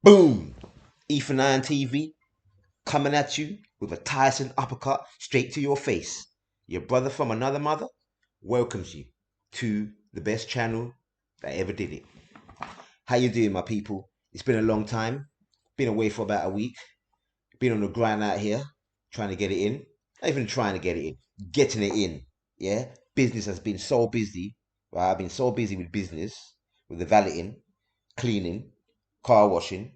Boom! Ether9 TV coming at you with a Tyson uppercut straight to your face. Your brother from another mother welcomes you to the best channel that ever did it. How you doing, my people? It's been a long time. Been away for about a week. Been on the grind out here, trying to get it in. Not even trying to get it in, getting it in. Yeah, business has been so busy. Right? I've been so busy with business, with the valeting, cleaning, car washing,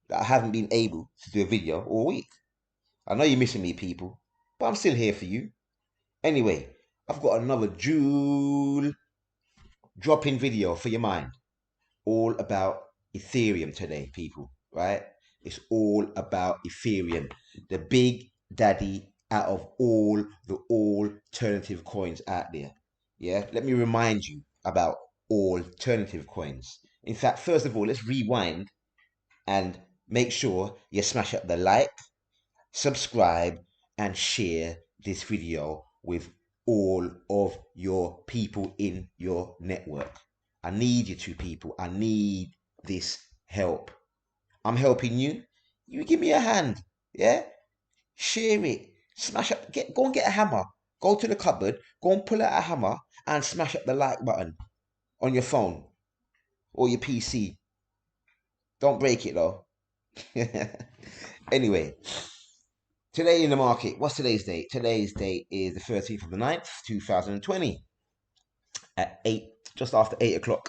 that I haven't been able to do a video all week. I know you're missing me, people, but I'm still here for you. Anyway, I've got another jewel drop-in video for your mind. All about Ethereum today, people, right? It's all about Ethereum, the big daddy out of all the alternative coins out there. Yeah, let me remind you about alternative coins. In fact, first of all, let's rewind and make sure you smash up the like, subscribe, and share this video with all of your people in your network. I need you two people. I need this help. I'm helping you. You give me a hand. Yeah? Share it. Smash up. Go and get a hammer. Go to the cupboard. Go and pull out a hammer and smash up the like button on your phone or your PC. Don't break it though. Anyway, today in the market, what's today's date? Today's date is the 13th of the 9th, 2020 at 8, just after 8 o'clock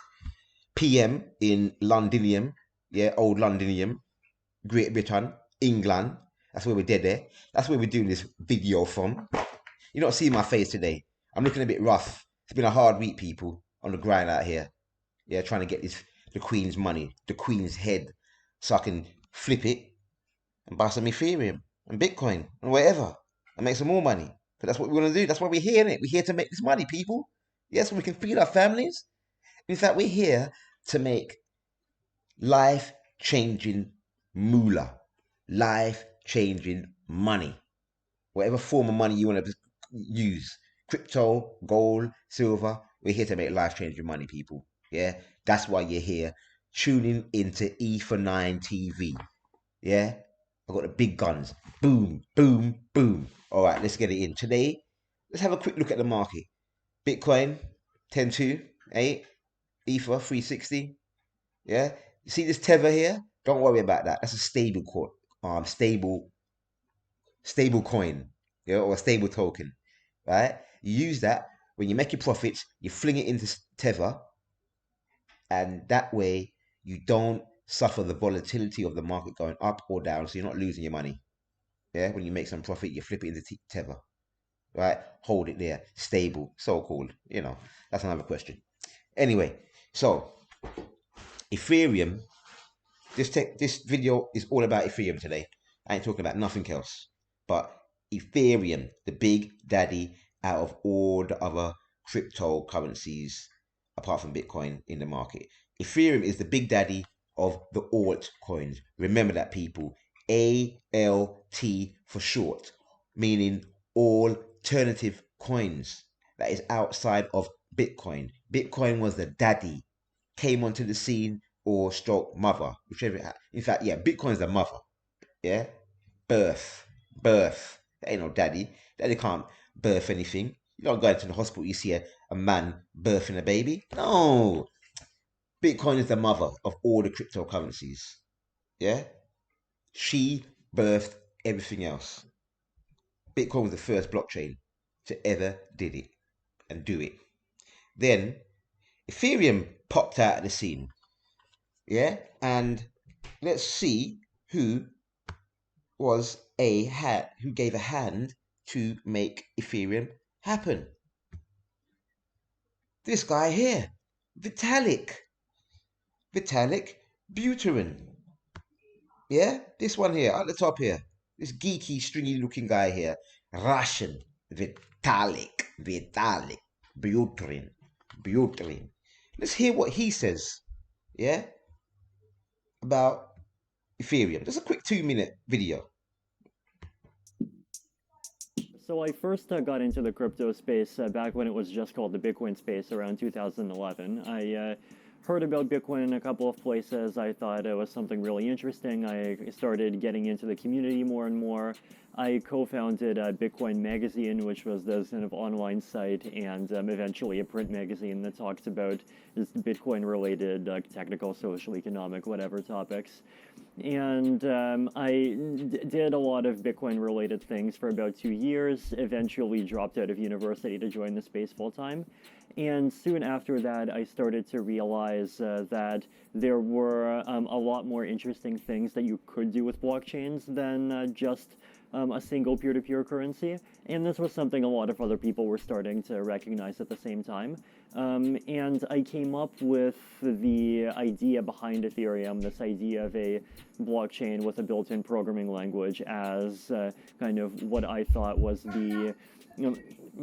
PM in Londinium, yeah, old Londinium, Great Britain, England. That's where we're dead there. That's where we're doing this video from. You're not seeing my face today. I'm looking a bit rough. It's been a hard week, people, on the grind out here. Yeah, trying to get the Queen's money, the Queen's head, so I can flip it and buy some Ethereum and Bitcoin and whatever and make some more money. But that's what we want to do. That's why we're here, innit? We're here to make this money, people. Yes, so we can feed our families. In fact, we're here to make life-changing moolah, life-changing money. Whatever form of money you want to use. Crypto, gold, silver. We're here to make life-changing money, people. Yeah, that's why you're here. Tuning into Ether9 TV. Yeah, I've got the big guns. Boom, boom, boom. All right, let's get it in. Today, let's have a quick look at the market. Bitcoin, 10.2, 8. Ether, 360. Yeah, you see this tether here? Don't worry about that. That's a stable coin, stable coin, yeah, or a stable token, right? You use that when you make your profits, you fling it into tether, and that way you don't suffer the volatility of the market going up or down, so you're not losing your money. Yeah, when you make some profit, you flip it into tether, right? Hold it there, stable, so called. That's another question. Anyway, so Ethereum. This video is all about Ethereum today. I ain't talking about nothing else. But Ethereum, the big daddy out of all the other cryptocurrencies apart from Bitcoin in the market. Ethereum is the big daddy of the altcoins. Remember that, people. ALT for short, meaning alternative coins. That is outside of Bitcoin. Bitcoin was the daddy, came onto the scene, or stroke mother, whichever. In fact, yeah, Bitcoin's the mother. Yeah, birth. There ain't no daddy. Daddy can't birth anything. You don't go into the hospital, you see a man birthing a baby. No, Bitcoin is the mother of all the cryptocurrencies. Yeah, she birthed everything else. Bitcoin was the first blockchain to ever did it and do it. Then Ethereum popped out of the scene. Yeah, and let's see who who gave a hand to make Ethereum happen. This guy here, Vitalik Buterin. Yeah, this one here at the top here, this geeky, stringy looking guy here, Russian. Vitalik Buterin. Let's hear what he says. Yeah, about Ethereum. Just a quick 2-minute video. So I first got into the crypto space back when it was just called the Bitcoin space around 2011. I heard about Bitcoin in a couple of places. I thought it was something really interesting. I started getting into the community more and more. I co-founded Bitcoin Magazine, which was this kind of online site, and eventually a print magazine that talked about just Bitcoin-related technical, social, economic, whatever topics. And I did a lot of Bitcoin-related things for about 2 years. Eventually, dropped out of university to join the space full time. And soon after that, I started to realize that there were a lot more interesting things that you could do with blockchains than just a single peer-to-peer currency. And this was something a lot of other people were starting to recognize at the same time. And I came up with the idea behind Ethereum, this idea of a blockchain with a built-in programming language, as kind of what I thought was the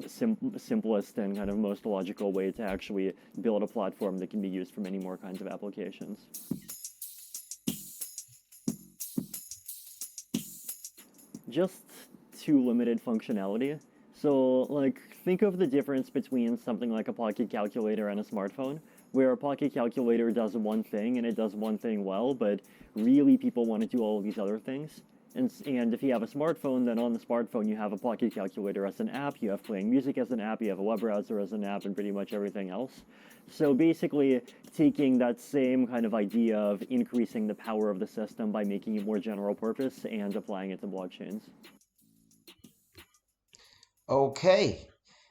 simplest and kind of most logical way to actually build a platform that can be used for many more kinds of applications. Just too limited functionality. So, like, think of the difference between something like a pocket calculator and a smartphone, where a pocket calculator does one thing and it does one thing well, but really people want to do all of these other things. And if you have a smartphone, then on the smartphone you have a pocket calculator as an app, you have playing music as an app, you have a web browser as an app, and pretty much everything else. So basically, taking that same kind of idea of increasing the power of the system by making it more general purpose and applying it to blockchains. Okay,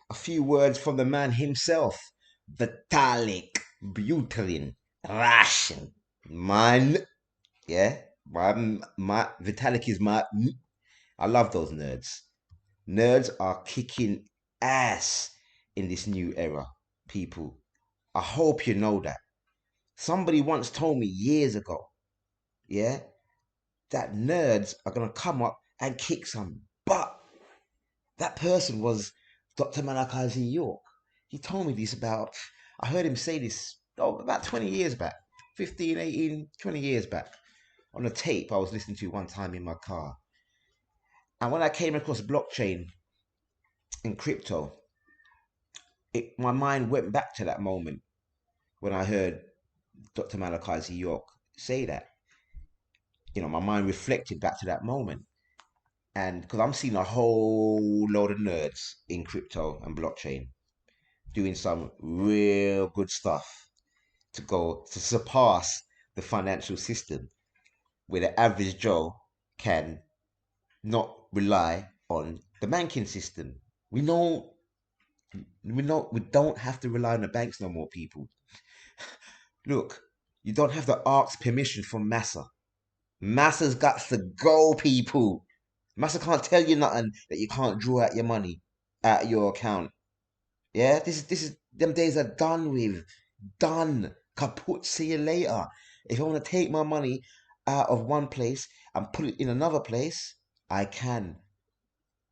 a few words from the man himself, Vitalik Buterin Russian. Man, yeah, my Vitalik is my. I love those nerds. Nerds are kicking ass in this new era, people. I hope you know that. Somebody once told me years ago, yeah, that nerds are gonna come up and kick some butt. That person was Dr. Malachi York. He told me this about, I heard him say this about 20 years back, 15, 18, 20 years back, on a tape I was listening to one time in my car. And when I came across blockchain and crypto, my mind went back to that moment when I heard Dr. Malachi York say that. My mind reflected back to that moment. And because I'm seeing a whole load of nerds in crypto and blockchain doing some real good stuff to surpass the financial system where the average Joe can not rely on the banking system. We don't have to rely on the banks no more, people. Look, you don't have to ask permission from Massa. Massa's got to go, people. Massa can't tell you nothing that you can't draw out your money out of your account. Yeah, this is them days are done with. Done. Kaput. See you later. If I want to take my money out of one place and put it in another place, I can.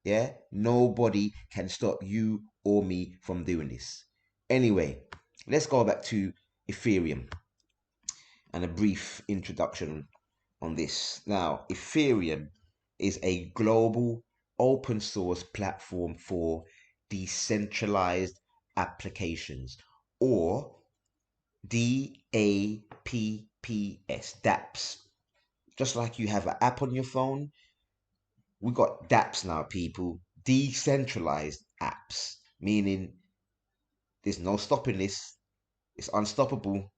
Yeah? Nobody can stop you or me from doing this. Anyway, let's go back to Ethereum and a brief introduction on this. Now, Ethereum is a global open source platform for decentralized applications, or dapps. Just like you have an app on your phone, we got dapps now, people. Decentralized apps, meaning there's no stopping this. It's unstoppable.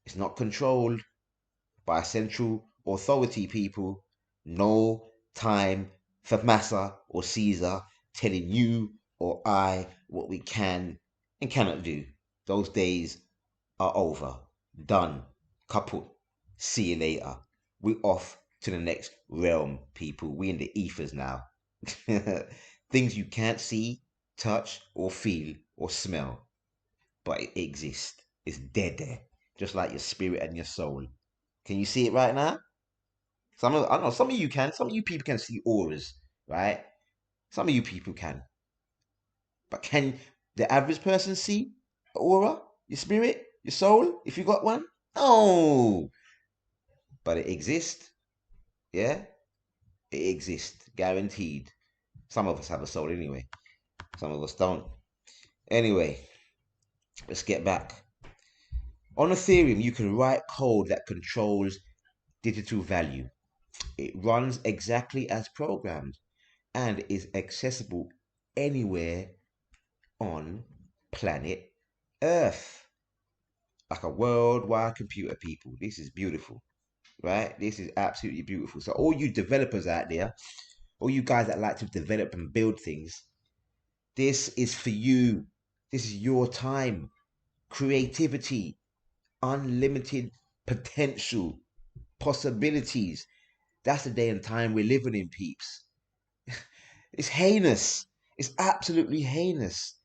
It's not controlled by a central authority, people. No time for Massa or Caesar telling you or I what we can and cannot do. Those days are over. Done. Kaput. See you later. We're off to the next realm, people. We in the ethers now. Things you can't see, touch, or feel, or smell, but it exists. It's dead there, just like your spirit and your soul. Can you see it right now? I don't know. Some of you can. Some of you people can see auras, right? Some of you people can. But can the average person see aura, your spirit, your soul, if you got one? No. But it exists. Yeah? It exists. Guaranteed. Some of us have a soul anyway. Some of us don't. Anyway, let's get back On Ethereum, you can write code that controls digital value. It runs exactly as programmed and is accessible anywhere on planet Earth. Like a worldwide computer, people. This is beautiful, right? This is absolutely beautiful. So all you developers out there, all you guys that like to develop and build things, this is for you. This is your time. Creativity, unlimited potential, possibilities. That's the day and time we're living in, peeps. It's heinous. It's absolutely heinous.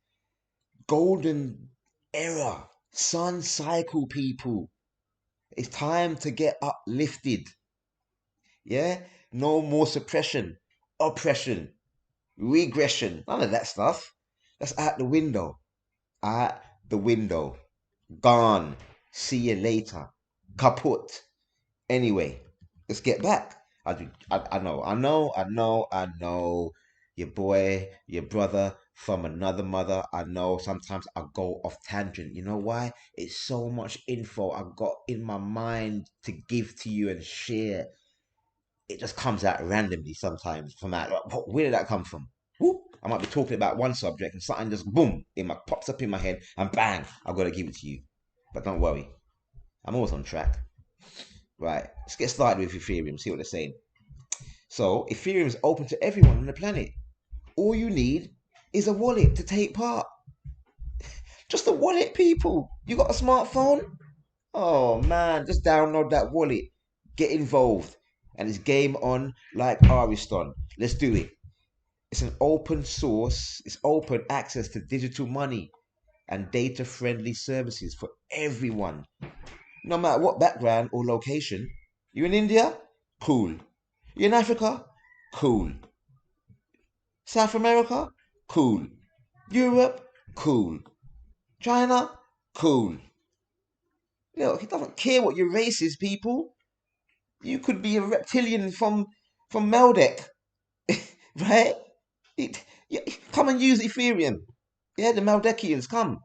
Golden era, sun cycle, people. It's time to get uplifted. Yeah? No more suppression, oppression, regression. None of that stuff. That's out the window. Out the window. Gone. See you later. Kaput. Anyway, let's get back. I know. Your boy, your brother from another mother. I know sometimes I go off tangent. You know why? It's so much info I got in my mind to give to you and share. It just comes out randomly sometimes from that. Like, where did that come from? Whoop. I might be talking about one subject and something just boom, pops up in my head and bang, I've got to give it to you. But don't worry, I'm always on track. Right, let's get started with Ethereum, see what they're saying. So, Ethereum is open to everyone on the planet. All you need is a wallet to take part. Just a wallet, people. You got a smartphone? Oh man, just download that wallet. Get involved. And it's game on like Ariston. Let's do it. It's an open source, it's open access to digital money and data friendly services for everyone, no matter what background or location. You in India? Cool. You in Africa? Cool. South America? Cool. Europe? Cool. China? Cool. Look, he doesn't care what your race is, people. You could be a reptilian from Meldek, right? Yeah, come and use Ethereum. Yeah, the Meldekians, come.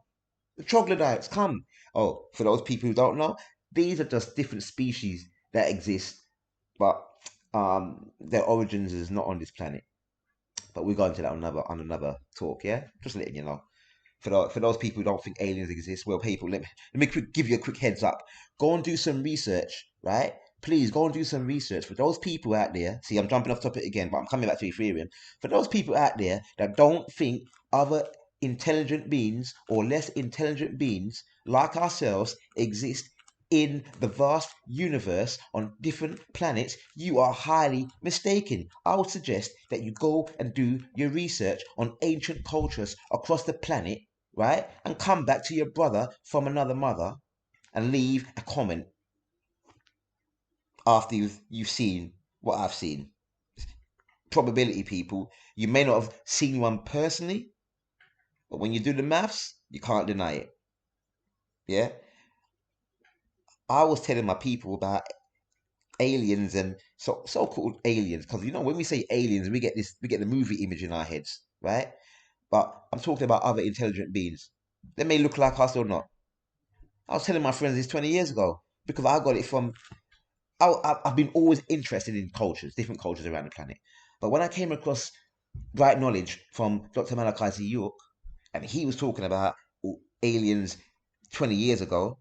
The troglodytes, come. Oh, for those people who don't know, these are just different species that exist, but their origins is not on this planet. But we'll go into that on another talk, yeah? Just letting you know. For those people who don't think aliens exist, well, people, let me give you a quick heads up. Go and do some research, right? Please go and do some research. For those people out there, see, I'm jumping off topic again, but I'm coming back to Ethereum. For those people out there that don't think other intelligent beings or less intelligent beings like ourselves exist in the vast universe on different planets, you are highly mistaken. I would suggest that you go and do your research on ancient cultures across the planet, right? And come back to your brother from another mother and leave a comment after you've seen what I've seen. Probability, people. You may not have seen one personally, but when you do the maths, you can't deny it. Yeah? I was telling my people about aliens and so-called aliens, because when we say aliens, we get the movie image in our heads, right? But I'm talking about other intelligent beings. They may look like us or not. I was telling my friends this 20 years ago because I got it from. I've been always interested in cultures, different cultures around the planet. But when I came across right knowledge from Dr. Malachi Z. York, and he was talking about aliens 20 years ago,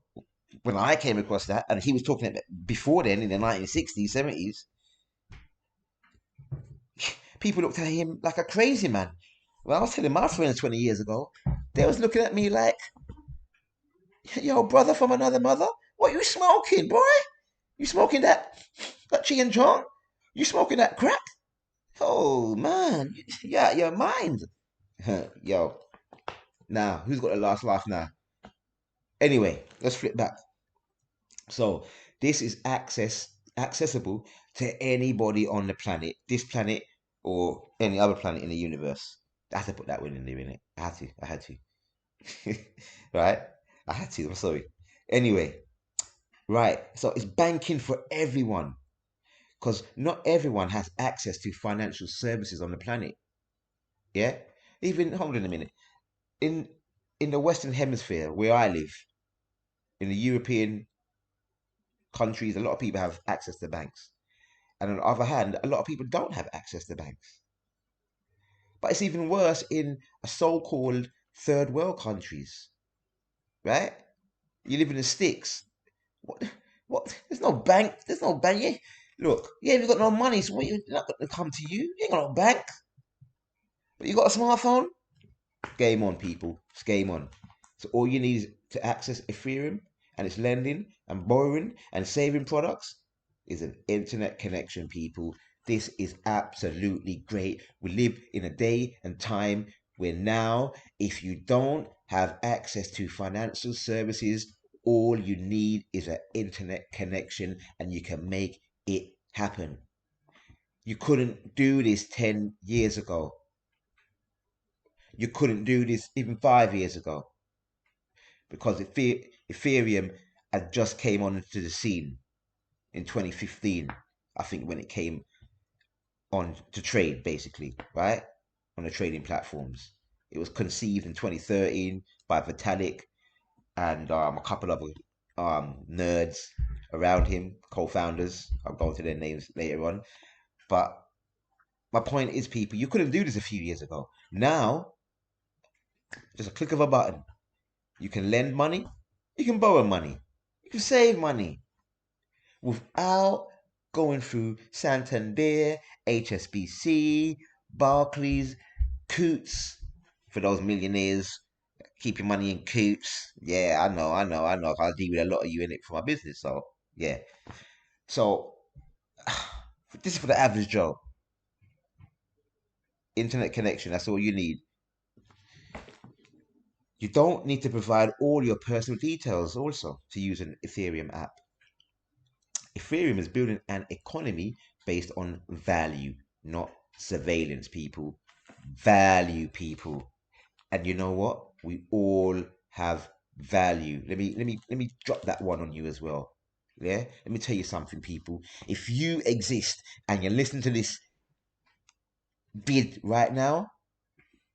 when I came across that, and he was talking about before then in the 1960s, 70s, people looked at him like a crazy man. Well, I was telling my friends 20 years ago, they was looking at me like, yo, brother from another mother, what you smoking, boy? You smoking that chi and chong? You smoking that crack? Oh man, yeah, your mind. Yo, now who's got the last laugh now? Anyway, let's flip back. So this is accessible to anybody on the planet, this planet or any other planet in the universe. I had to put that one in there, innit? I had to. Right? I had to, I'm sorry. Anyway, right. So it's banking for everyone because not everyone has access to financial services on the planet. Yeah? Even, hold on a minute. In in the Western Hemisphere where I live, in the European countries, a lot of people have access to banks. And on the other hand, a lot of people don't have access to banks. But it's even worse in a so-called third world countries, right? You live in the sticks. What? What? There's no bank. There's no bank. Yeah. Look, yeah, you've got no money, so you're not going to come to you. You ain't got no bank. But you got a smartphone. Game on, people. It's game on. So all you need is to access Ethereum and its lending and borrowing and saving products is an internet connection, people. This is absolutely great. We live in a day and time where now, if you don't have access to financial services, all you need is an internet connection and you can make it happen. You couldn't do this 10 years ago. You couldn't do this even 5 years ago because Ethereum had just came onto the scene in 2015, I think, when it came on to trade, basically, right? On the trading platforms. It was conceived in 2013 by Vitalik and a couple of nerds around him, co-founders. I'll go into their names later on. But my point is, people, you couldn't do this a few years ago. Now, just a click of a button, you can lend money, you can borrow money, you can save money without going through Santander, HSBC, Barclays, Coots. For those millionaires, keep your money in Coots. Yeah, I know. I deal with a lot of you in it for my business, so yeah. So this is for the average Joe. Internet connection, that's all you need. You don't need to provide all your personal details also to use an Ethereum app. Ethereum is building an economy based on value, not surveillance, people. Value, people. And you know what? We all have value. Let me drop that one on you as well. Yeah? Let me tell you something, people. If you exist and you're listening to this bid right now,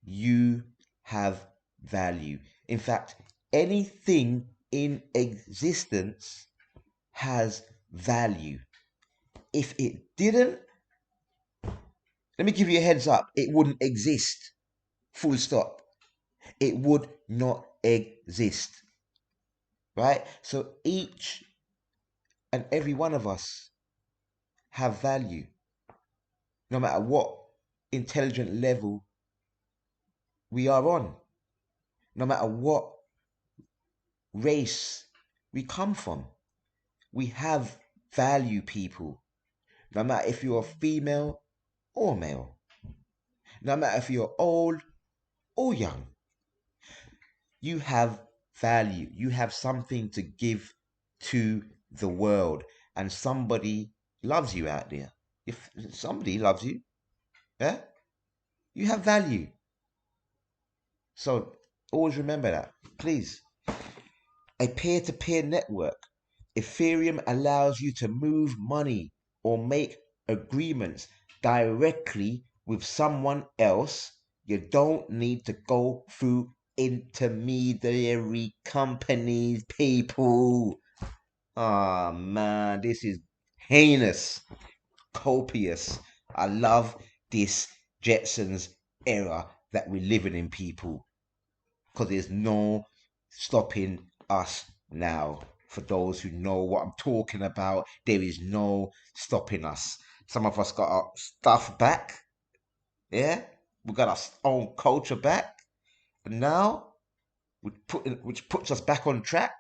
you have value. In fact, anything in existence has value. If it didn't, let me give you a heads up, it wouldn't exist. Full stop. It would not exist. Right? So each and every one of us have value. No matter what intelligent level we are on. No matter what race we come from. We have value, people. No matter if you're female or male. No matter if you're old or young. You have value. You have something to give to the world. And somebody loves you out there. If somebody loves you, yeah, you have value. So always remember that. Please. A peer-to-peer network. Ethereum allows you to move money or make agreements directly with someone else. You don't need to go through intermediary companies, people. Ah, man, this is heinous, copious. I love this Jetsons era that we're living in, people, because there's no stopping us now. For those who know what I'm talking about, there is no stopping us. Some of us got our stuff back, yeah, we got our own culture back, and now which puts us back on track.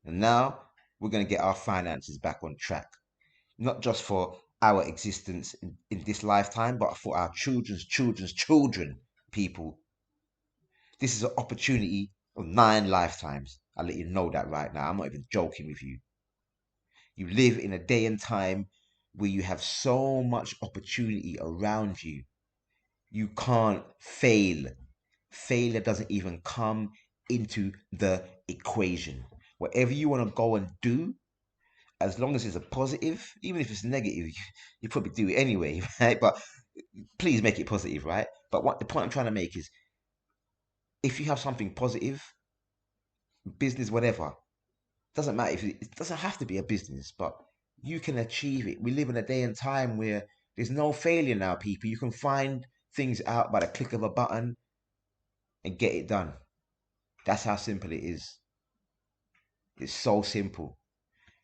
And now we're going to get our finances back on track, not just for our existence in this lifetime, but for our children's children, people. This is an opportunity of 9 lifetimes. I'll let you know that right now. I'm not even joking with you. You live in a day and time where you have so much opportunity around you. You can't fail. Failure doesn't even come into the equation. Whatever you want to go and do, as long as it's a positive, even if it's negative, you probably do it anyway, right? But please make it positive, right? But what the point I'm trying to make is, if you have something positive, business, whatever, Doesn't matter if it doesn't have to be a business, but you can achieve it. We live in a day and time where there's no failure now, people. You can find things out by the click of a button and get it done. That's how simple it is. It's so simple.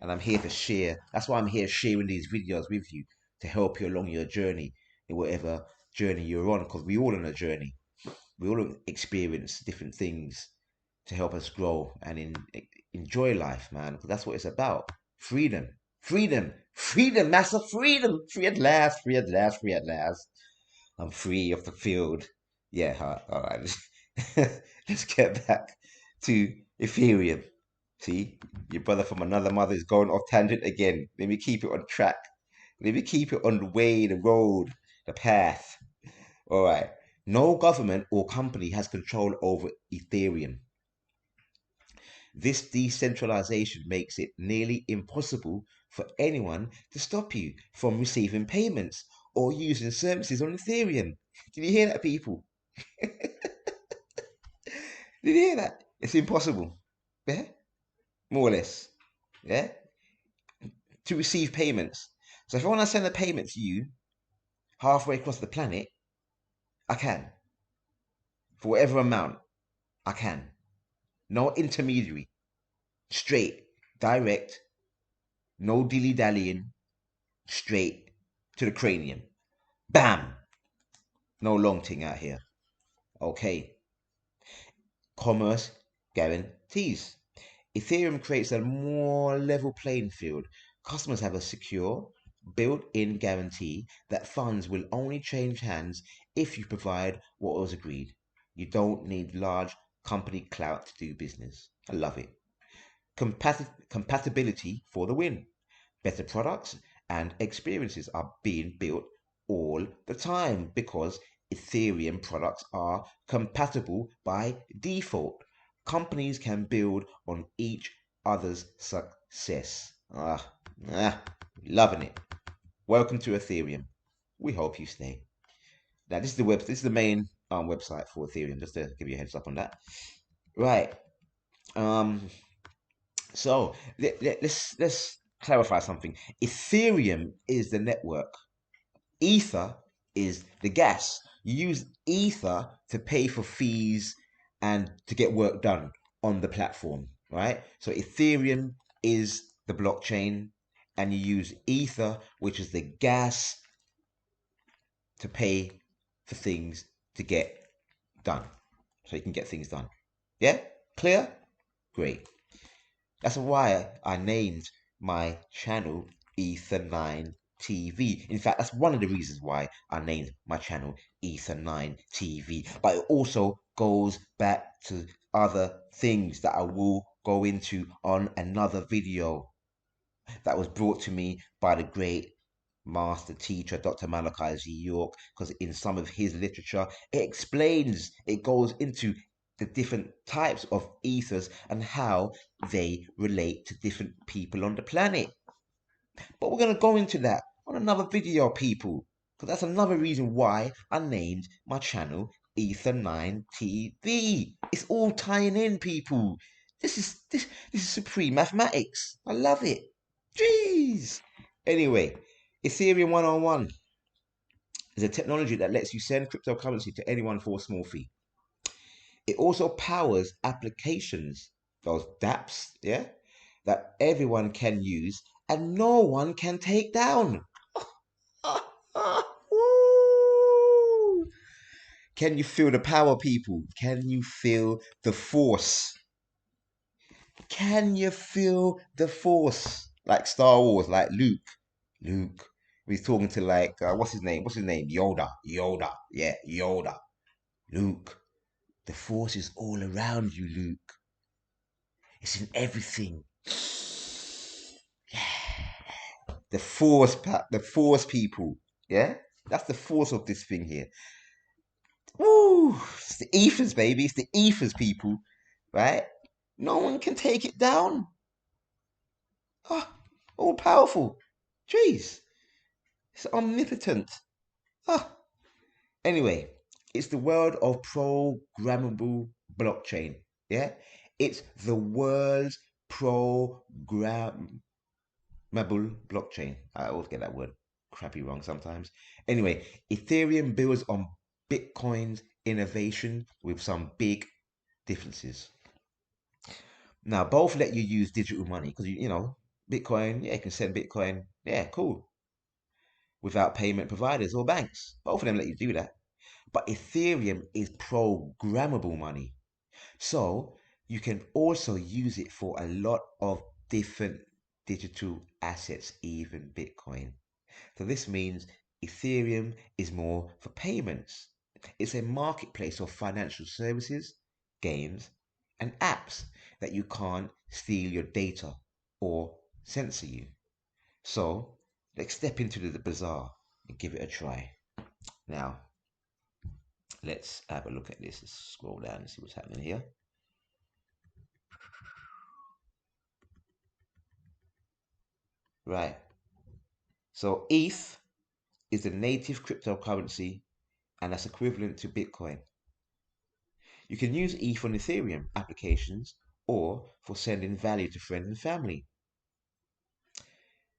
And I'm here to share. That's why I'm here sharing these videos with you to help you along your journey in whatever journey you're on, because we all on a journey. We all experience different things to help us grow and enjoy life, man. Because that's what it's about. Freedom, freedom, freedom, massive freedom. Free at last, free at last, free at last. I'm free of the field. Yeah, all right. Let's get back to Ethereum. See, your brother from another mother is going off tangent again. Let me keep it on track. Let me keep it on the way, the road, the path. All right. No government or company has control over Ethereum. This decentralization makes it nearly impossible for anyone to stop you from receiving payments or using services on Ethereum. Did you hear that, people? Did you hear that? It's impossible. Yeah? More or less. Yeah? To receive payments. So if I want to send a payment to you halfway across the planet, I can. For whatever amount, I can. No intermediary. Straight, direct, no dilly dallying, straight to the cranium. Bam! No long thing out here. Okay. Commerce guarantees. Ethereum creates a more level playing field. Customers have a secure, built-in guarantee that funds will only change hands if you provide what was agreed. You don't need large company clout to do business. I love it. Compatibility for the win. Better products and experiences are being built all the time because Ethereum products are compatible by default. Companies can build on each other's success. Loving it. Welcome to Ethereum. We hope you stay. Now this is the this is the main website for Ethereum, just to give you a heads up on that. Right. Um, So let's clarify something. Ethereum is the network. Ether is the gas. You use Ether to pay for fees and to get work done on the platform, right? So Ethereum is the blockchain, and you use Ether, which is the gas, to pay for things to get done. So you can get things done. Yeah? Clear? Great. That's why I named my channel Ether9 TV. In fact, that's one of the reasons why I named my channel Ether9 TV. But it also goes back to other things that I will go into on another video that was brought to me by the great master teacher Dr. Malachi Z. York, because in some of his literature it explains, it goes into the different types of ethers and how they relate to different people on the planet. But we're going to go into that on another video, people, because that's another reason why I named my channel Ether9 TV. It's all tying in, people. This is supreme mathematics. I love it. Jeez. Anyway, Ethereum 101 is a technology that lets you send cryptocurrency to anyone for a small fee. It also powers applications, those dapps, yeah, that everyone can use and no one can take down. Can you feel the power, people? Can you feel the force? Can you feel the force? Like Star Wars, like Luke. Luke. He's talking to like what's his name? What's his name? Yoda. Yoda. Yeah, Yoda. Luke. The force is all around you, Luke. It's in everything. The force, the force, people. Yeah, that's the force of this thing here. Woo! It's the ethers, baby. It's the ethers, people. Right? No one can take it down. Ah, all powerful. Jeez, it's omnipotent. Ah. Anyway, it's the world of programmable blockchain. Yeah, it's the world's programmable blockchain. I always get that word crappy wrong sometimes. Anyway, Ethereum builds on Bitcoin's innovation with some big differences. Now, both let you use digital money because Bitcoin, yeah, you can send Bitcoin, yeah, cool, without payment providers or banks. Both of them let you do that. But Ethereum is programmable money. So you can also use it for a lot of different digital assets, even Bitcoin. So this means Ethereum is more for payments. It's a marketplace of financial services, games, and apps that you can't steal your data or censor you. So let's step into the bazaar and give it a try. Now, let's have a look at this. Let's scroll down and see what's happening here. Right. So ETH is the native cryptocurrency and that's equivalent to Bitcoin. You can use ETH on Ethereum applications or for sending value to friends and family.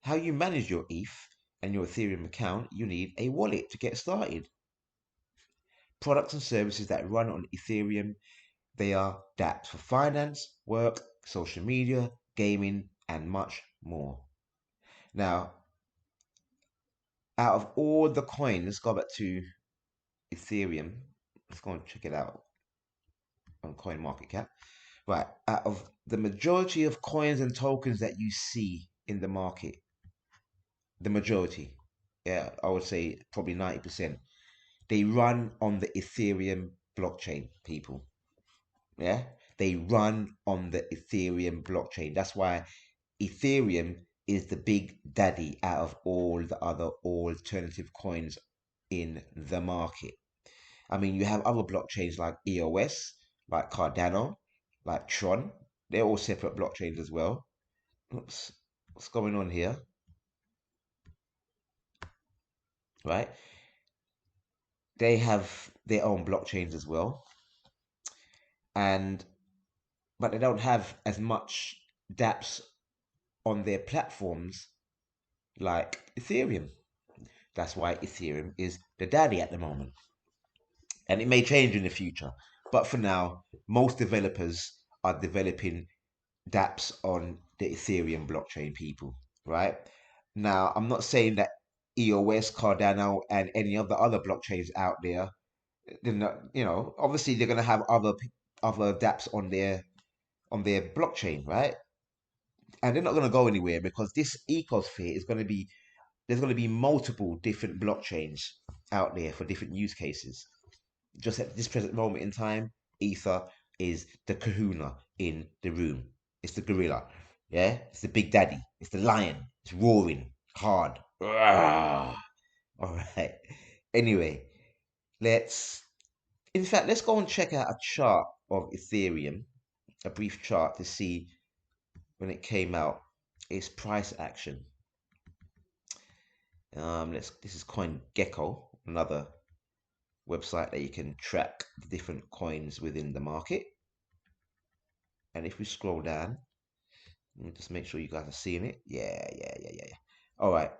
How you manage your ETH and your Ethereum account, you need a wallet to get started. Products and services that run on Ethereum, they are dapps for finance, work, social media, gaming, and much more. Now, out of all the coins, let's go back to Ethereum. Let's go and check it out on CoinMarketCap. Right, out of the majority of coins and tokens that you see in the market, the majority, yeah, I would say probably 90%, they run on the Ethereum blockchain, people. Yeah, they run on the Ethereum blockchain. That's why Ethereum is the big daddy out of all the other alternative coins in the market. I mean, you have other blockchains like EOS, like Cardano, like Tron. They're all separate blockchains as well. Oops, what's going on here? Right? They have their own blockchains as well, and but they don't have as much dApps on their platforms like Ethereum. That's why Ethereum is the daddy at the moment, and it may change in the future. But for now, most developers are developing dApps on the Ethereum blockchain, people, right? Now, I'm not saying that EOS, Cardano, and any of the other blockchains out there, they're not, obviously they're going to have other dApps on their blockchain, right? And they're not going to go anywhere because this ecosphere is going to be there's going to be multiple different blockchains out there for different use cases. Just at this present moment in time, Ether is the kahuna in the room. It's the gorilla. Yeah? It's the big daddy. It's the lion. It's roaring hard. All right. Anyway, let's, in fact, let's go and check out a chart of Ethereum, a brief chart to see when it came out, its price action. This is CoinGecko, another website that you can track the different coins within the market. And if we scroll down, let me just make sure you guys are seeing it. Yeah. All right.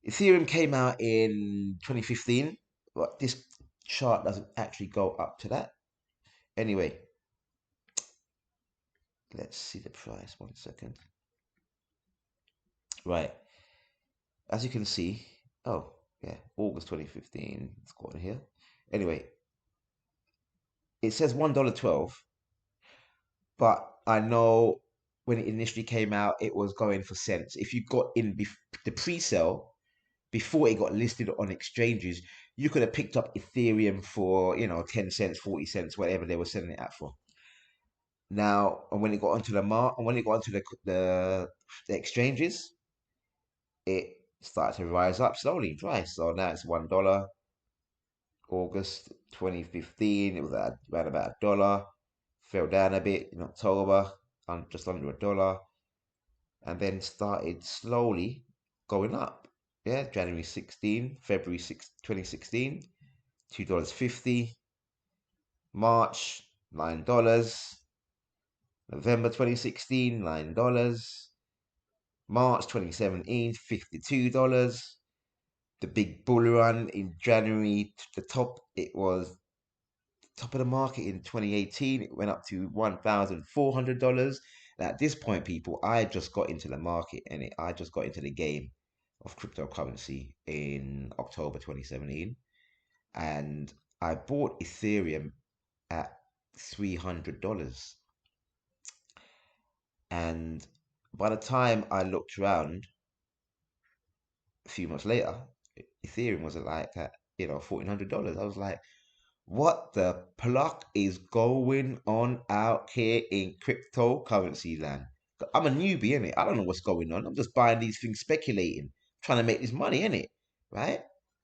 Ethereum came out in 2015, but this chart doesn't actually go up to that. Anyway, let's see the price. 1 second. Right. As you can see, oh, yeah, August 2015. Let's go in here. Anyway, it says $1.12, but I know when it initially came out, it was going for cents. If you got in the pre-sale before it got listed on exchanges, you could have picked up Ethereum for 10 cents, 40 cents, whatever they were selling it at for. Now, and when it got onto the and when it got onto the exchanges, it started to rise up slowly in price. So now it's $1. August 2015, it was at around about $1. Fell down a bit in October, just under $1, and then started slowly going up. Yeah, January 16, February 6, 2016, $2.50, March $9, November 2016, $9. March 2017, $52. The big bull run in January, the top, it was top of the market in 2018. It went up to $1,400. And at this point, people, I just got into the market and I just got into the game of cryptocurrency in October 2017. And I bought Ethereum at $300. And by the time I looked around a few months later, Ethereum was like at, $1,400. I was like, what the pluck is going on out here in cryptocurrency land? I'm a newbie, innit? I don't know what's going on. I'm just buying these things, speculating, trying to make this money, innit? Right?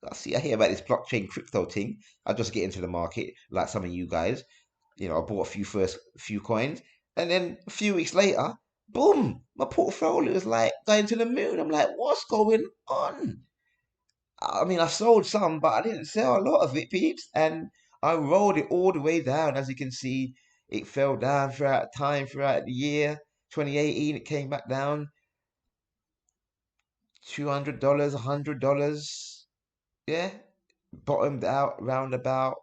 I hear about this blockchain crypto thing. I just get into the market like some of you guys. I bought a few coins, and then a few weeks later, boom, my portfolio is like going to the moon. I'm like, what's going on? I mean, I sold some, but I didn't sell a lot of it, peeps. And I rolled it all the way down. As you can see, it fell down throughout the year. 2018, it came back down $200, $100. Yeah, bottomed out around about,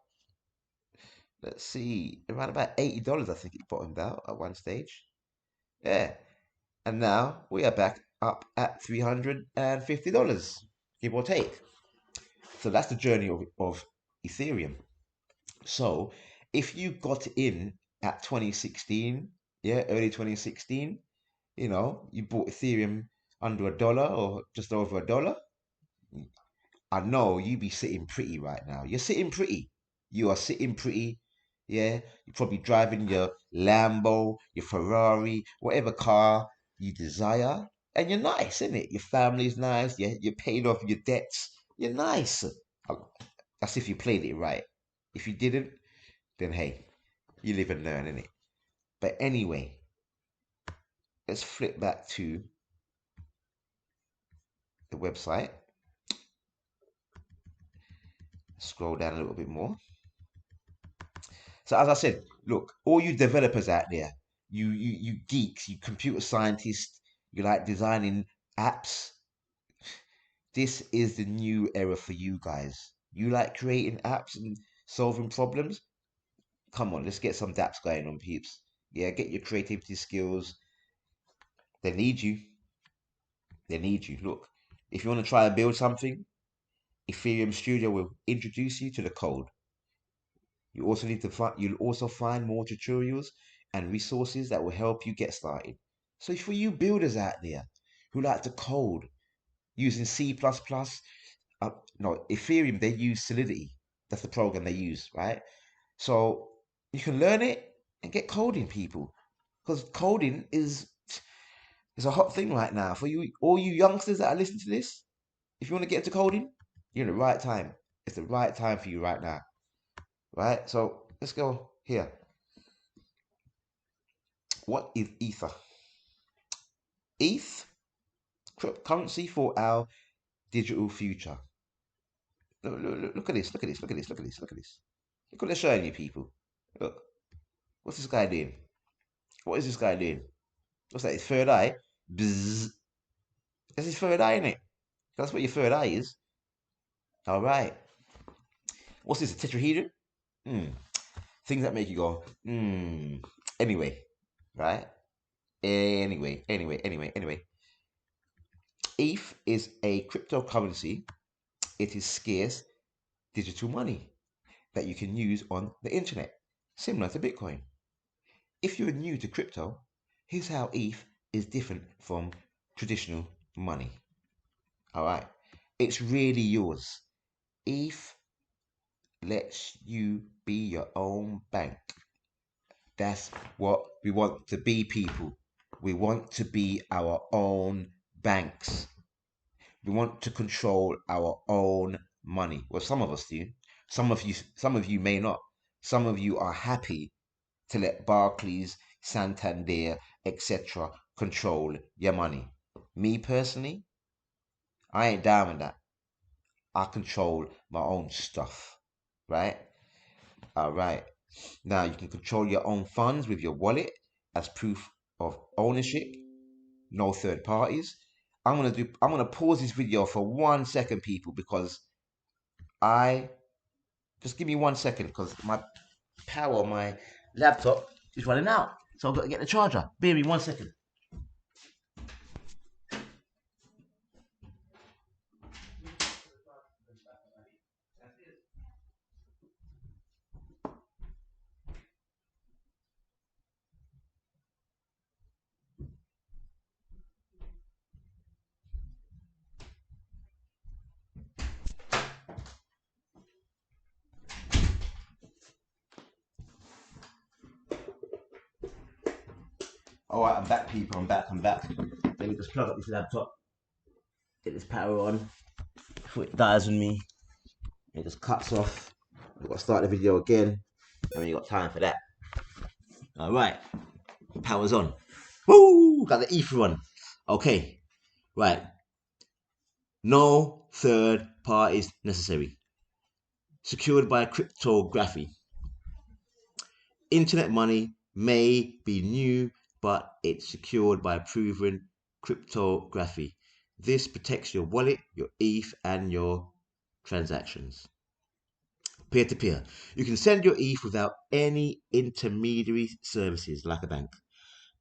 let's see, around about $80. I think it bottomed out at one stage. Yeah, and now we are back up at $350, give or take. So that's the journey of Ethereum. So if you got in at 2016, yeah, early 2016, you bought Ethereum under $1 or just over $1, I know you be sitting pretty right now. You're sitting pretty. You are sitting pretty. Yeah, you're probably driving your Lambo, your Ferrari, whatever car you desire, and you're nice, isn't it? Your family's nice. You're paid off your debts. You're nice. That's if you played it right. If you didn't, then hey, you live and learn, innit? But anyway, let's flip back to the website. Scroll down a little bit more. So as I said, look, all you developers out there, you geeks, you computer scientists, you like designing apps. This is the new era for you guys. You like creating apps and solving problems? Come on, let's get some dapps going on, peeps. Yeah, get your creativity skills. They need you. They need you. Look, if you want to try and build something, Ethereum Studio will introduce you to the code. You'll also find more tutorials and resources that will help you get started. So for you builders out there who like to code using C++, no, Ethereum, they use Solidity. That's the program they use, right? So you can learn it and get coding, people. Because coding is a hot thing right now. For you, all you youngsters that are listening to this, if you want to get into coding, you're in the right time. It's the right time for you right now. Right? So let's go here. What is Ether? ETH, currency for our digital future. Look at this, look at this, look at this, look at this, look at this. Look what they're showing you, people. Look, what's this guy doing? What is this guy doing? What's that, his third eye? Bzzz. That's his third eye, innit? That's what your third eye is. All right. What's this, a tetrahedron? Hmm. Things that make you go, hmm. Anyway, right? Anyway. ETH is a cryptocurrency. It is scarce digital money that you can use on the internet, similar to Bitcoin. If you're new to crypto, here's how ETH is different from traditional money. All right, it's really yours. ETH lets you be your own bank. That's what we want to be, people. We want to be our own banks. We want to control our own money. Well, some of us do. Some of you may not. Some of you are happy to let Barclays, Santander, etc. control your money. Me personally, I ain't down with that. I control my own stuff, right? All right. Now you can control your own funds with your wallet. as proof of ownership. No third parties. I'm gonna pause this video for 1 second, people, because I just give me 1 second because my power on my laptop is running out. So I've got to get the charger. Bear me 1 second. All right, I'm back, people. I'm back. Let me just plug up this laptop, get this power on before it dies on me. It just cuts off. I've got to start the video again. I mean, you got time for that. All right, power's on. Woo! Got the ether on. Okay, right. No third parties necessary. Secured by cryptography. Internet money may be new, but it's secured by proven cryptography. This protects your wallet, your ETH, and your transactions. Peer-to-peer. You can send your ETH without any intermediary services like a bank.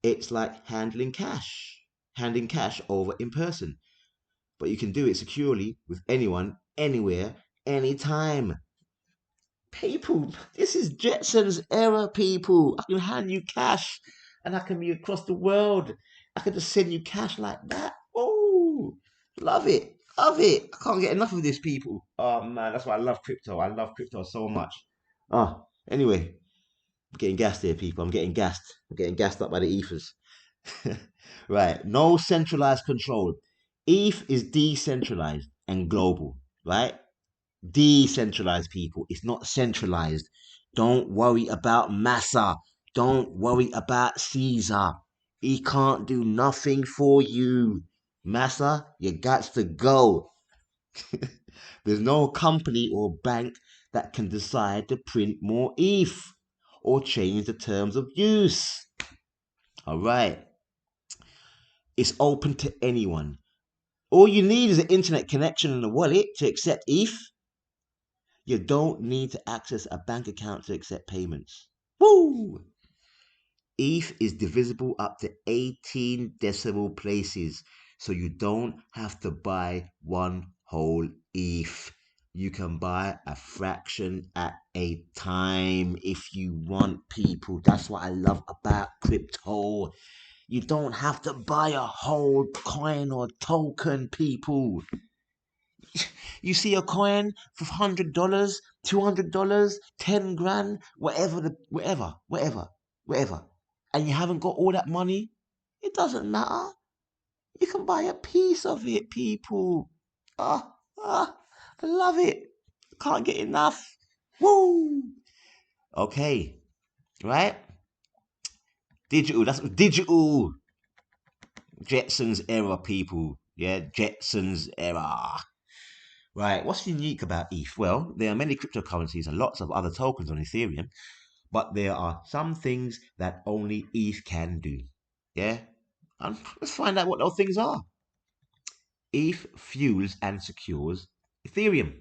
It's like handling cash over in person. But you can do it securely with anyone, anywhere, anytime. People, this is Jetson's era, people. I can hand you cash and I can be across the world. I can just send you cash like that. Oh, love it. Love it. I can't get enough of this, people. Oh, man, that's why I love crypto. I love crypto so much. Oh, anyway, I'm getting gassed here, people. I'm getting gassed. I'm getting gassed up by the ethers. Right. No centralized control. ETH is decentralized and global, right? Decentralized, people. It's not centralized. Don't worry about Massa. Don't worry about Caesar. He can't do nothing for you. Massa, you got to go. There's no company or bank that can decide to print more ETH or change the terms of use. All right. It's open to anyone. All you need is an internet connection and a wallet to accept ETH. You don't need to access a bank account to accept payments. Woo! ETH is divisible up to 18 decimal places, so you don't have to buy one whole ETH. You can buy a fraction at a time if you want, people. That's what I love about crypto. You don't have to buy a whole coin or token, people. You see a coin for $100, $200, 10 grand, whatever, and you haven't got all that money, it doesn't matter. You can buy a piece of it, people. I love it. Can't get enough. Woo! Okay, right? Digital. That's digital. Jetson's era, people. Yeah, Jetson's era. Right, what's unique about ETH? Well, there are many cryptocurrencies and lots of other tokens on Ethereum, but there are some things that only ETH can do. Yeah? And let's find out what those things are. ETH fuels and secures Ethereum.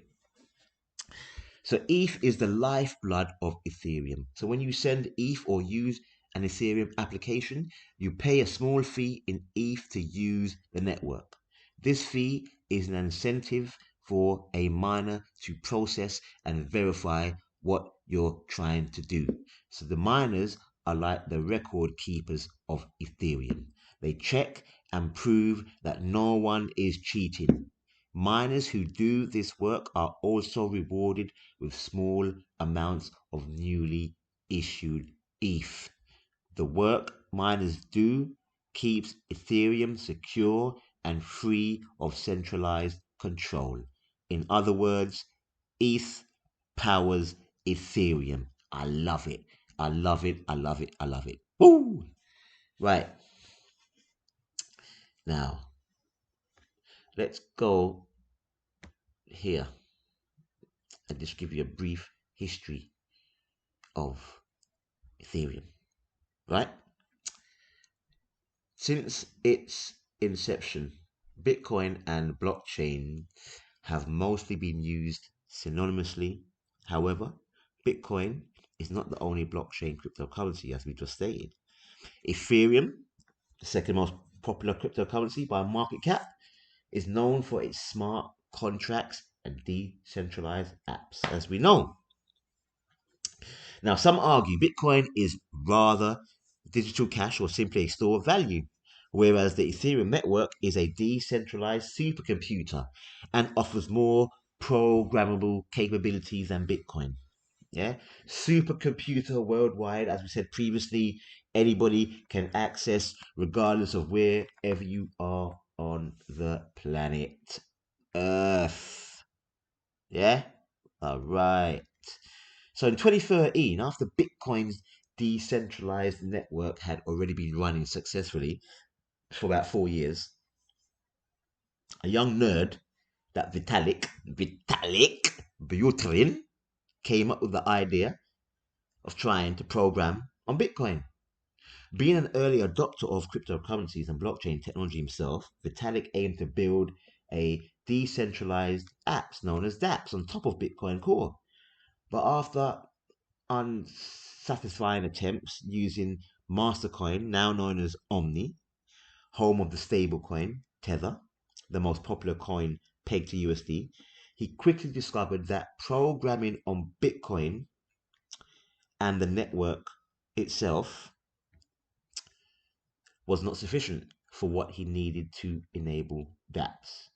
So ETH is the lifeblood of Ethereum. So when you send ETH or use an Ethereum application, you pay a small fee in ETH to use the network. This fee is an incentive for a miner to process and verify what you're trying to do. So the miners are like the record keepers of Ethereum. They check and prove that no one is cheating. Miners who do this work are also rewarded with small amounts of newly issued ETH. The work miners do keeps Ethereum secure and free of centralized control. In other words, ETH powers Ethereum. I love it. I love it. I love it. I love it. Woo! Right. Now, let's go here and just give you a brief history of Ethereum. Right? Since its inception, Bitcoin and blockchain have mostly been used synonymously. However, Bitcoin is not the only blockchain cryptocurrency, as we just stated. Ethereum, the second most popular cryptocurrency by market cap, is known for its smart contracts and decentralized apps, as we know. Now, some argue Bitcoin is rather digital cash or simply a store of value, whereas the Ethereum network is a decentralized supercomputer and offers more programmable capabilities than Bitcoin. Yeah, supercomputer worldwide, as we said previously, anybody can access regardless of wherever you are on the planet Earth. Yeah, all right. So in 2013, after Bitcoin's decentralized network had already been running successfully for about 4 years, a young nerd, that Vitalik Buterin, came up with the idea of trying to program on Bitcoin. Being an early adopter of cryptocurrencies and blockchain technology himself, Vitalik aimed to build a decentralized apps known as dapps on top of Bitcoin Core. But after unsatisfying attempts using Mastercoin, now known as Omni, home of the stablecoin Tether, the most popular coin pegged to USD, he quickly discovered that programming on Bitcoin and the network itself was not sufficient for what he needed to enable dApps.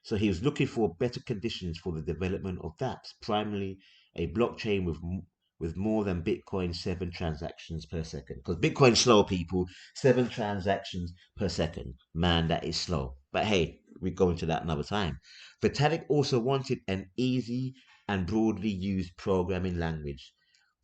So he was looking for better conditions for the development of dApps, primarily a blockchain with more than Bitcoin 7 transactions per second. Because Bitcoin's slow, people. 7 transactions per second. Man, that is slow. But hey, we go into that another time. Vitalik also wanted an easy and broadly used programming language.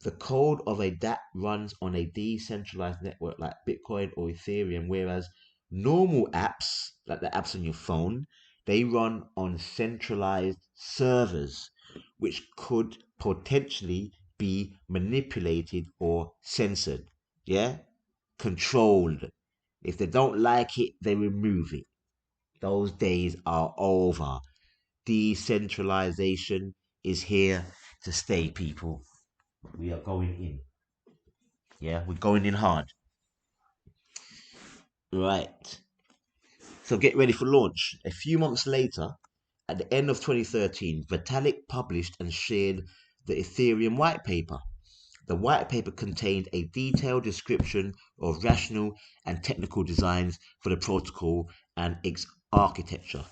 The code of a dApp runs on a decentralized network like Bitcoin or Ethereum, whereas normal apps, like the apps on your phone, they run on centralized servers, which could potentially be manipulated or censored. Yeah? Controlled. If they don't like it, they remove it. Those days are over. Decentralization is here to stay, people. We are going in. Yeah, we're going in hard. Right. So get ready for launch. A few months later, at the end of 2013, Vitalik published and shared the Ethereum white paper. The white paper contained a detailed description of rational and technical designs for the protocol and its architecture.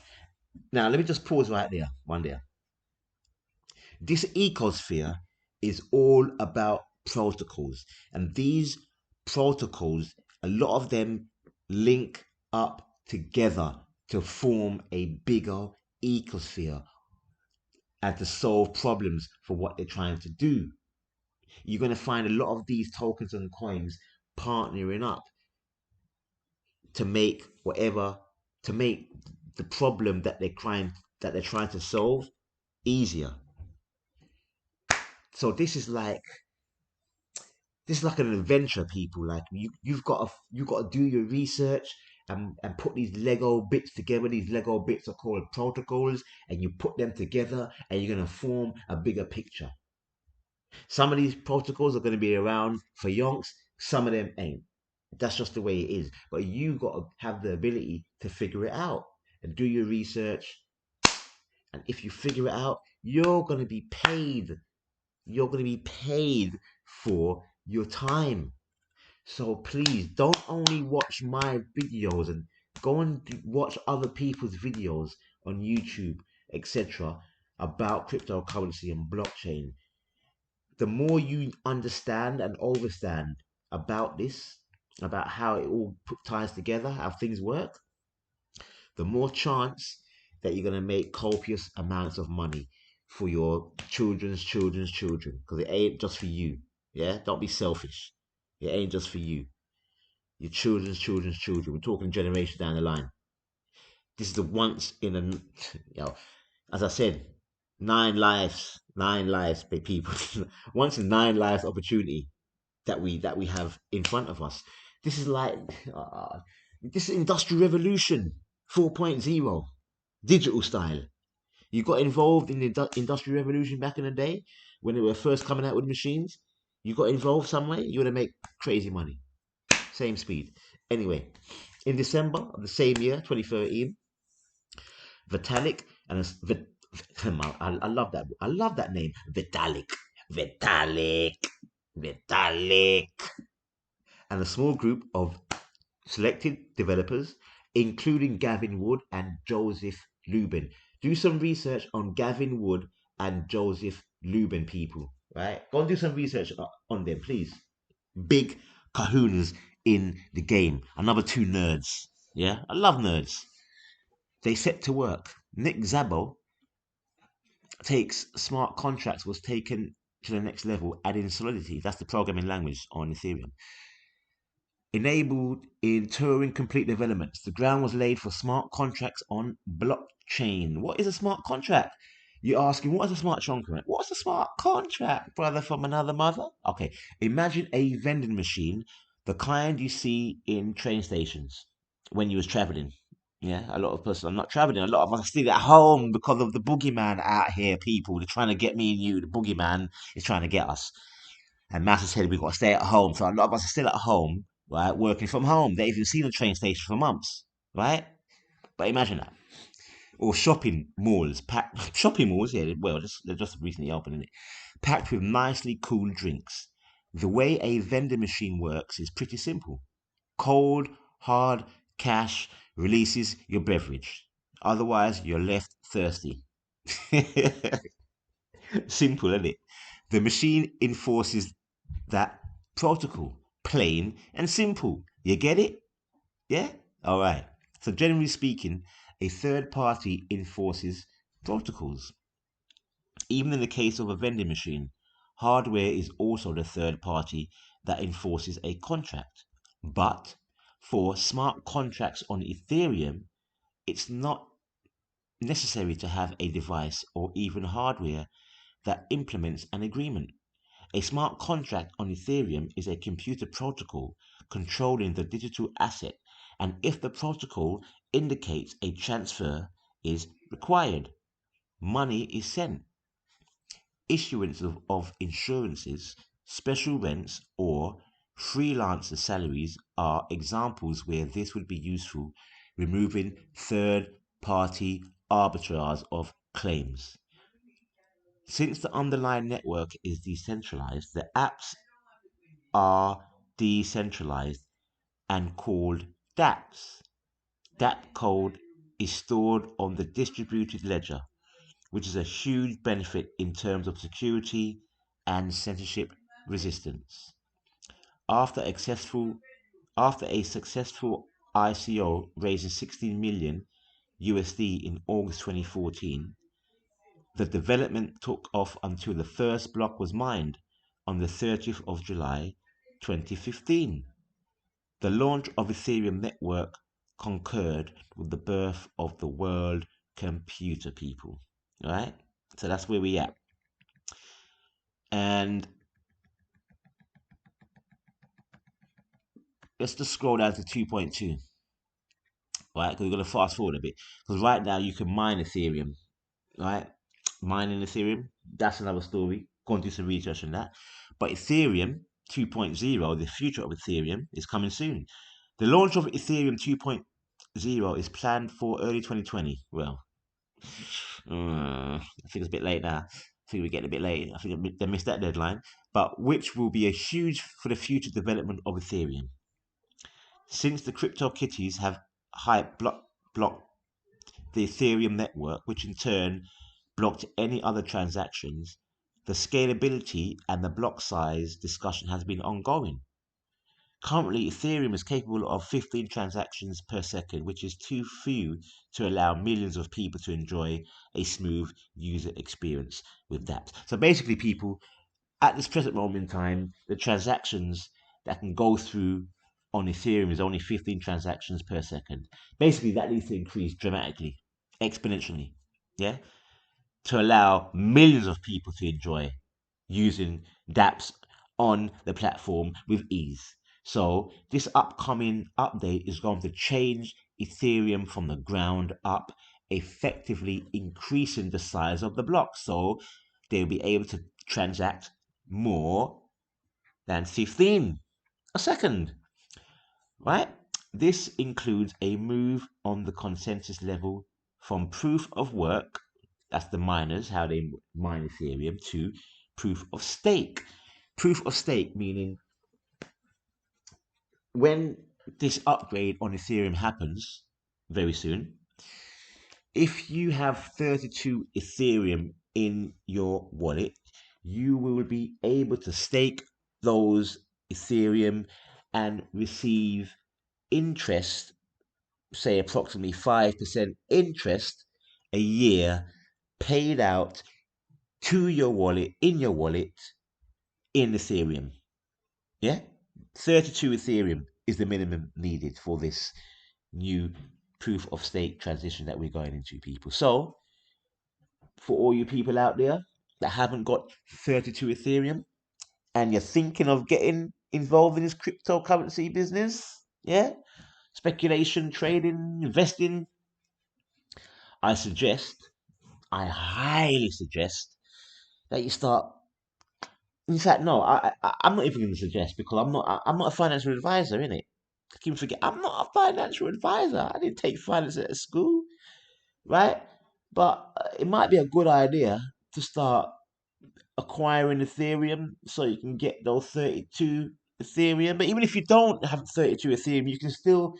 Now, let me just pause right there, one there. This ecosphere is all about protocols, and these protocols, a lot of them link up together to form a bigger ecosphere and to solve problems for what they're trying to do. You're going to find a lot of these tokens and coins partnering up to make whatever, to make the problem that they're trying to solve easier. So this is like an adventure, people. Like you've got to do your research and put these Lego bits together. These Lego bits are called protocols, and you put them together, and you're gonna form a bigger picture. Some of these protocols are gonna be around for yonks. Some of them ain't. That's just the way it is. But you've got to have the ability to figure it out and do your research. And if you figure it out, you're gonna be paid. You're gonna be paid for your time. So please don't only watch my videos and go and watch other people's videos on YouTube, etc., about cryptocurrency and blockchain. The more you understand and overstand about this, about how it all ties together, how things work, the more chance that you're going to make copious amounts of money for your children's children, because it ain't just for you. Yeah, don't be selfish. It ain't just for you, your children's children. We're talking generations down the line. This is the once in a, as I said, nine lives, big people. Once in nine lives opportunity that we have in front of us. This is like This is Industrial Revolution 4.0, digital style. You got involved in the Industrial Revolution back in the day when they were first coming out with machines. You got involved some way, you're gonna make crazy money. Same speed. Anyway, in December of the same year, 2013, Vitalik and I love that. I love that name, Vitalik, Vitalik, Vitalik, and a small group of selected developers, including Gavin Wood and Joseph Lubin. Do some research on Gavin Wood and Joseph Lubin, people. Right? Go and do some research on them, please. Big kahunas in the game. Another two nerds. Yeah, I love nerds. They set to work. Nick Szabo takes smart contracts was taken to the next level, adding Solidity. That's the programming language on Ethereum. Enabled in Turing complete developments, the ground was laid for smart contracts on blockchain. What is a smart contract? You're asking, what is a smart contract? What's a smart contract, brother from another mother? Okay, imagine a vending machine, the kind you see in train stations when you was traveling. Yeah, a lot of us are not traveling. A lot of us are still at home because of the boogeyman out here, people. They're trying to get me and you. The boogeyman is trying to get us. And Master said we've got to stay at home. So a lot of us are still at home, right, working from home. They haven't seen a train station for months, right? But imagine that. Or shopping malls, packed shopping malls, yeah, well, they're just recently opening it, packed with nicely cooled drinks. The way a vending machine works is pretty simple. Cold, hard cash releases your beverage. Otherwise, you're left thirsty. Simple, isn't it? The machine enforces that protocol. Plain and simple. You get it? Yeah? All right. So, generally speaking, a third party enforces protocols. Even in the case of a vending machine, hardware is also the third party that enforces a contract. But for smart contracts on Ethereum, it's not necessary to have a device or even hardware that implements an agreement. A smart contract on Ethereum is a computer protocol controlling the digital asset, and if the protocol indicates a transfer is required, money is sent. Issuance of insurances, special rents, or freelancer salaries are examples where this would be useful, removing third party arbitrage of claims. Since the underlying network is decentralized, the apps are decentralized and called dapps. Dapp code is stored on the distributed ledger, which is a huge benefit in terms of security and censorship resistance. After after a successful ICO raising 16 million USD in August 2014, the development took off until the first block was mined on the 30th of July 2015. The launch of Ethereum network concurred with the birth of the world computer, people. All right? So that's where we at. And let's just scroll down to 2.2. Right? Because we're going to fast forward a bit. Because right now you can mine Ethereum. Right? Mining Ethereum, that's another story. Go and do some research on that. But Ethereum 2.0, the future of Ethereum, is coming soon. The launch of Ethereum 2.0 is planned for early 2020. Well, I think it's a bit late now. I think we're getting a bit late. I think they missed that deadline. But which will be a huge for the future development of Ethereum. Since the crypto kitties have blocked the Ethereum network, which in turn blocked any other transactions, the scalability and the block size discussion has been ongoing. Currently, Ethereum is capable of 15 transactions per second, which is too few to allow millions of people to enjoy a smooth user experience with that. So basically, people, at this present moment in time, the transactions that can go through on Ethereum is only 15 transactions per second. Basically, that needs to increase dramatically, exponentially. Yeah, to allow millions of people to enjoy using dApps on the platform with ease. So this upcoming update is going to change Ethereum from the ground up, effectively increasing the size of the block. So they'll be able to transact more than 15 a second, right? This includes a move on the consensus level from proof of work, that's the miners, how they mine Ethereum, to proof of stake. Proof of stake meaning when this upgrade on Ethereum happens very soon, if you have 32 Ethereum in your wallet, you will be able to stake those Ethereum and receive interest, say approximately 5% interest a year, paid out to your wallet, in your wallet, in Ethereum. Yeah? 32 Ethereum is the minimum needed for this new proof of stake transition that we're going into, people. So, for all you people out there that haven't got 32 Ethereum and you're thinking of getting involved in this cryptocurrency business, yeah, speculation, trading, investing, I suggest, I highly suggest that you start. In fact, no, I'm not even going to suggest because I'm not a financial advisor, innit? I keep forget I'm not a financial advisor. I didn't take finance at school, right? But it might be a good idea to start acquiring Ethereum so you can get those 32 Ethereum. But even if you don't have 32 Ethereum, you can still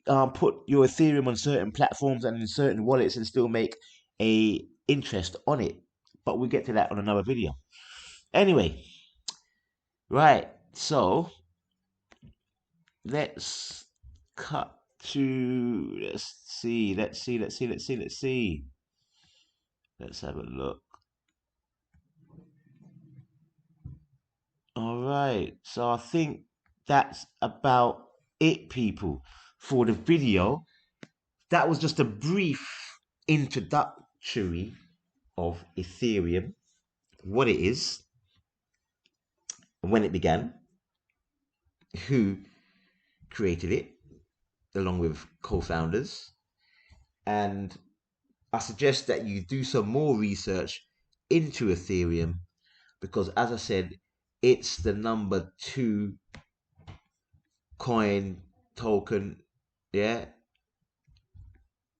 put your Ethereum on certain platforms and in certain wallets and still make a interest on it. But we'll get to that on another video. Anyway, right. So let's cut to let's have a look. All right, so I think that's about it, people, for the video. That was just a brief introductory of Ethereum, what it is, when it began, who created it, along with co-founders, and I suggest that you do some more research into Ethereum because, as I said, it's the number 2 coin token, yeah,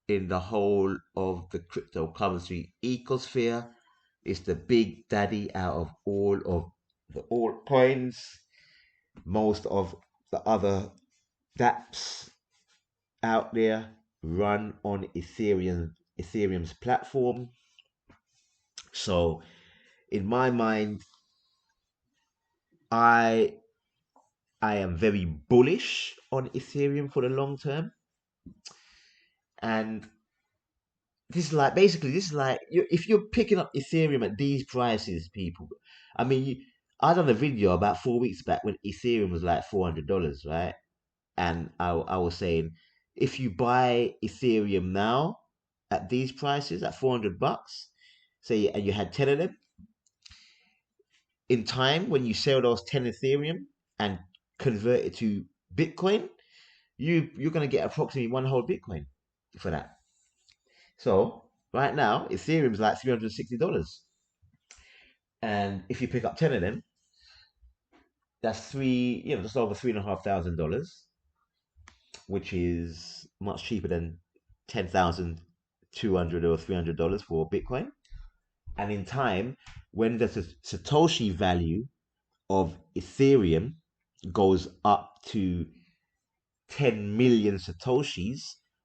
in the whole of the cryptocurrency ecosphere. It's the big daddy out of all of the altcoins. Most of the other dapps out there run on Ethereum's platform. So in my mind, I I am very bullish on Ethereum for the long term. And this is like if you're picking up Ethereum at these prices, people. I mean, I done a video about 4 weeks back when Ethereum was like $400, right? And I was saying if you buy Ethereum now at these prices at $400, say, and you had 10 of them, in time when you sell those 10 Ethereum and convert it to Bitcoin, you're gonna get approximately one whole Bitcoin for that. So right now, Ethereum's like $360. And if you pick up 10 of them, that's just over $3,500, which is much cheaper than 10,200 or $300 for Bitcoin. And in time, when the Satoshi value of Ethereum goes up to 10 million Satoshis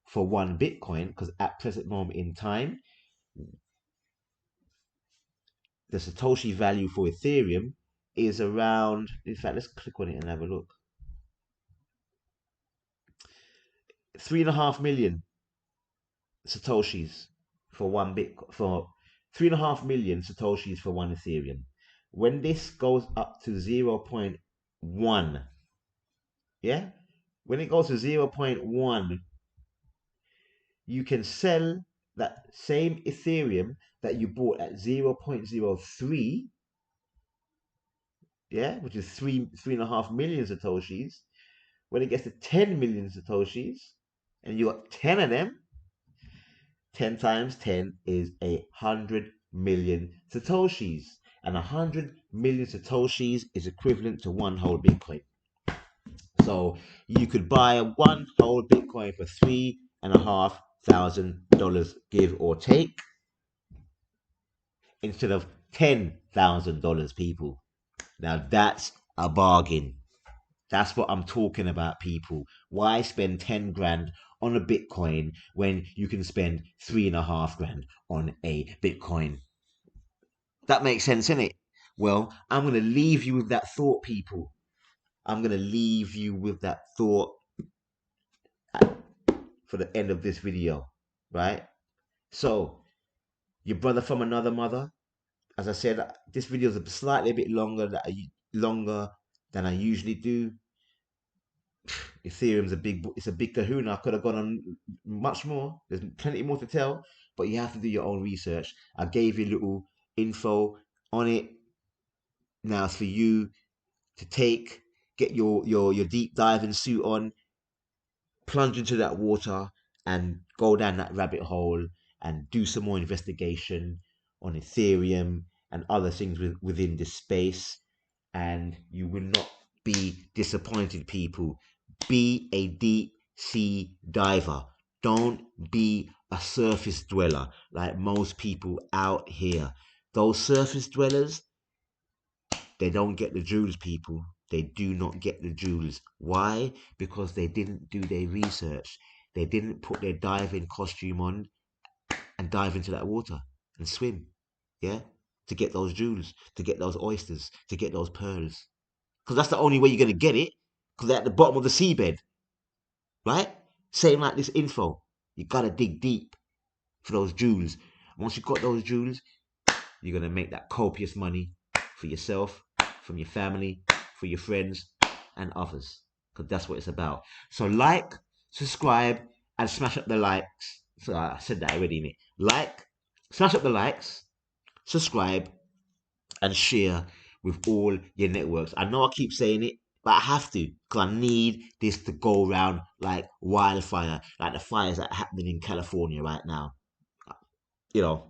for one Bitcoin, because at present moment in time, the Satoshi value for Ethereum is around, in fact, let's click on it and have a look. 3.5 million Satoshis for one Bitcoin, for 3.5 million Satoshis for one Ethereum. When this goes up to 0.1, yeah, when it goes to 0.1, you can sell that same Ethereum that you bought at 0.03, yeah, which is 3.5 million Satoshis. when it gets to 10 million Satoshis, and you got 10 of them, 10 times 10 is 100 million Satoshis. And 100 million Satoshis is equivalent to one whole Bitcoin. So you could buy one whole Bitcoin for $3,500, give or take, instead of $10,000, people. Now that's a bargain. That's what I'm talking about, people. Why spend 10 grand on a Bitcoin when you can spend 3.5 grand on a Bitcoin? That makes sense, innit? Well, I'm going to leave you with that thought, people. I'm going to leave you with that thought for the end of this video, right? So, your brother from another mother. As I said, this video is slightly a bit longer than I usually do. Ethereum's it's a big kahuna. I could have gone on much more. There's plenty more to tell, but you have to do your own research. I gave you a little info on it. Now it's for you to get your deep diving suit on, plunge into that water, and go down that rabbit hole and do some more investigation on Ethereum and other things within this space. And you will not be disappointed, people. Be a deep sea diver. Don't be a surface dweller like most people out here. Those surface dwellers, they don't get the jewels, people. They do not get the jewels. Why? Because they didn't do their research. They didn't put their diving costume on and dive into that water and swim. Yeah? To get those jewels, to get those oysters, to get those pearls. Because that's the only way you're going to get it. Because they're at the bottom of the seabed. Right? Same like this info. You got to dig deep for those jewels. Once you've got those jewels, you're going to make that copious money for yourself, from your family, for your friends, and others. Because that's what it's about. So like, subscribe, and smash up the likes. So I said that already, innit? Like, smash up the likes, subscribe, and share with all your networks. I know I keep saying it, but I have to, because I need this to go around like wildfire, like the fires that are happening in California right now. You know,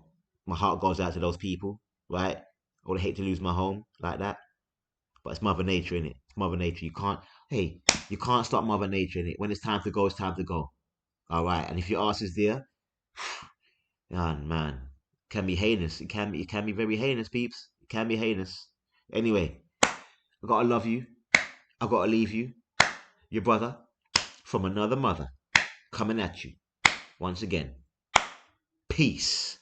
my heart goes out to those people, right? I would hate to lose my home like that, but it's Mother Nature, innit? It's Mother Nature. You can't stop Mother Nature, innit? When it's time to go, it's time to go. All right, and if your ass is there, man, it can be heinous. It can be very heinous, peeps. It can be heinous. Anyway, I gotta love you. I gotta leave you. Your brother from another mother coming at you once again. Peace.